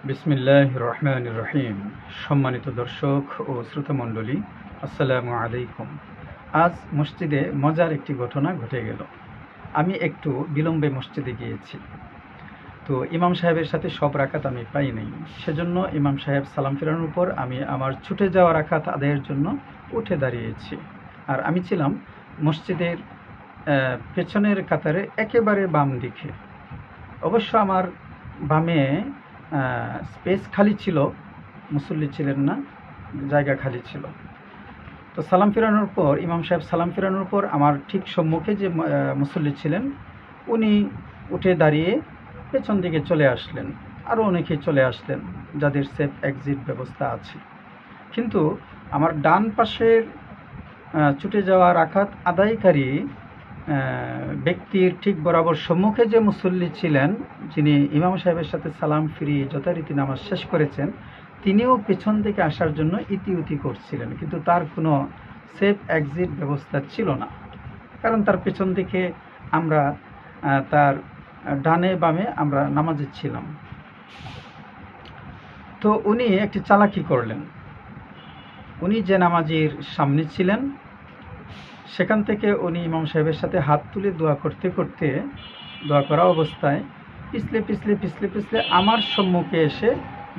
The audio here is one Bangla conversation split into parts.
বিসমিল্লাহির রহমানির রহিম। সম্মানিত দর্শক ও শ্রোতামণ্ডলী, আসসালামু আলাইকুম। আজ মসজিদে মজার একটি ঘটনা ঘটে গেল। আমি একটু বিলম্বে মসজিদে গিয়েছি, তো ইমাম সাহেবের সাথে সব রাকাত আমি পাই নাই। সেজন্য ইমাম সাহেব সালাম ফেরানোর পর আমি আমার ছুটে যাওয়া রাকাত আদায়ের জন্য উঠে দাঁড়িয়েছি। আর আমি ছিলাম মসজিদের পেছনের কাতারে একেবারে বাম দিকে। অবশ্য আমার বামে স্পেস খালি ছিল, মুসল্লি ছিলেন না, জায়গা খালি ছিল। তো সালাম ফেরানোর পর ইমাম সাহেব সালাম ফেরানোর পর আমার ঠিক সম্মুখে যে মুসল্লি ছিলেন উনি উঠে দাঁড়িয়ে পেছন দিকে চলে আসলেন। আরও অনেকেই চলে আসলেন যাদের সেফ এক্সিট ব্যবস্থা আছে। কিন্তু আমার ডান পাশের ছুটে যাওয়া রাকাত আদায়কারী ব্যক্তির ঠিক বরাবর সম্মুখে যে মুসল্লি ছিলেন, যিনি ইমাম সাহেবের সাথে সালাম ফিরিয়ে যথারীতি নামাজ শেষ করেছেন, তিনিও পেছন থেকে আসার জন্য ইতিউতি করছিলেন, কিন্তু তার কোনো সেফ এক্সিট ব্যবস্থা ছিল না। কারণ তার পেছন থেকে আমরা তার ডানে বামে আমরা নামাজে ছিলাম। তো উনি একটি চালাকি করলেন। উনি যে নামাজির সামনে ছিলেন সেখান থেকে উনি ইমাম সাহেবের সাথে হাত তুলে দোয়া করতে করতে, দোয়া করা অবস্থায় পিছলে পিছলে পিছলে পিছলে আমার সম্মুখে এসে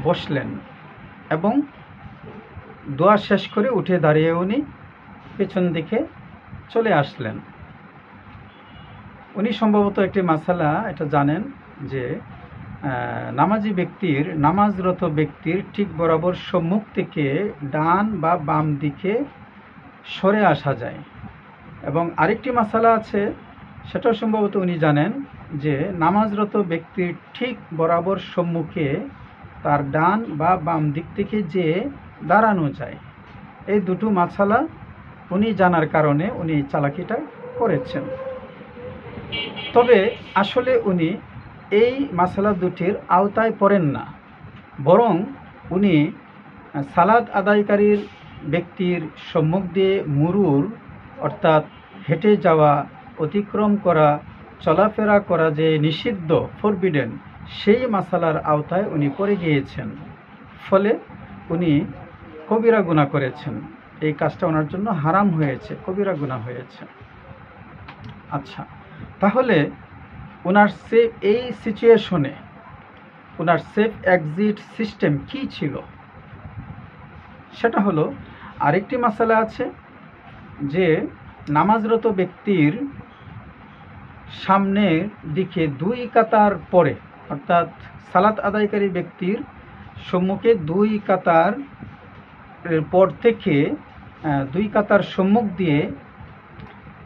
বসলেন এবং দোয়া শেষ করে উঠে দাঁড়িয়ে উনি পেছন দিকে চলে আসলেন। উনি সম্ভবত একটি মাসালা এটা জানেন যে নামাজি ব্যক্তির, নামাজরত ব্যক্তির ঠিক বরাবর সম্মুখ থেকে ডান বা বাম দিকে সরে আসা যায়। এবং আরেকটি মাসালা আছে, সেটাও সম্ভবত উনি জানেন যে নামাজরত ব্যক্তির ঠিক বরাবর সম্মুখে তার ডান বা বাম দিক থেকে যে দাঁড়ানো যায়। এই দুটো মাসালা উনি জানার কারণে উনি চালাকিটা করেছেন। তবে আসলে উনি এই মাসালা দুটির আওতায় পড়েন না, বরং উনি সালাত আদায়কারীর ব্যক্তির সম্মুখ দিয়ে মুরুর অর্থাৎ হেঁটে যাওয়া, অতিক্রম করা, চলাফেরা করা যে নিষিদ্ধ, ফরবিডেন, সেই মাসালার আওতায় উনি পড়ে গিয়েছেন। ফলে উনি কবিরা গুনাহ করেছেন। এই কাজটা ওনার জন্য হারাম হয়েছে, কবিরা গুনাহ হয়েছে। আচ্ছা, তাহলে ওনার সেফ এই সিচুয়েশনে ওনার সেফ এক্সিট সিস্টেম কি ছিল? সেটা হলো, আরেকটি মাসালা আছে যে নামাজরত ব্যক্তির সামনের দিকে দুই কাতার পরে, অর্থাৎ সালাত আদায়কারী ব্যক্তির সম্মুখে দুই কাতার পর থেকে দুই কাতার সম্মুখ দিয়ে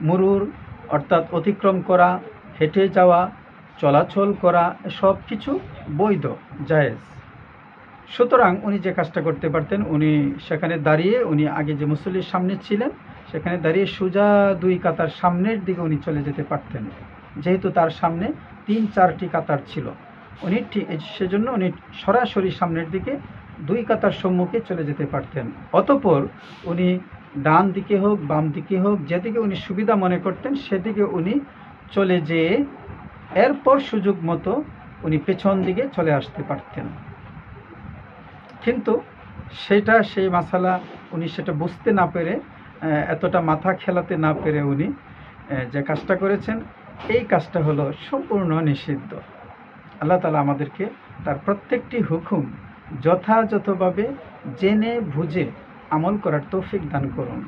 মুরুর অর্থাৎ অতিক্রম করা, হেঁটে যাওয়া, চলাচল করা, সব কিছু বৈধ, জায়েজ। সুতরাং উনি যে কাজটা করতে পারতেন, উনি সেখানে দাঁড়িয়ে, উনি আগে যে মুসল্লির সামনে ছিলেন সেখানে দাঁড়িয়ে সোজা দুই কাতার সামনের দিকে উনি চলে যেতে পারতেন। যেহেতু তার সামনে 3-4টি কাতার ছিল, উনি সেজন্য উনি সরাসরি সামনের দিকে দুই কাতার সম্মুখে চলে যেতে পারতেন। অতঃপর উনি ডান দিকে হোক বাম দিকে হোক, যেদিকে উনি সুবিধা মনে করতেন সেদিকে উনি চলে যেয়ে এরপর সুযোগ মতো উনি পেছন দিকে চলে আসতে পারতেন। কিন্তু সেই মাসালা উনি সেটা বুঝতে না পেরে, এতটা মাথা খেলাতে না পেরে উনি যে কাজটা করেছেন, এই কাজটা হলো সম্পূর্ণ নিষিদ্ধ। আল্লাহ তাআলা আমাদেরকে তার প্রত্যেকটি হুকুম যথাযথভাবে জেনে বুঝে আমল করার তৌফিক দান করুন।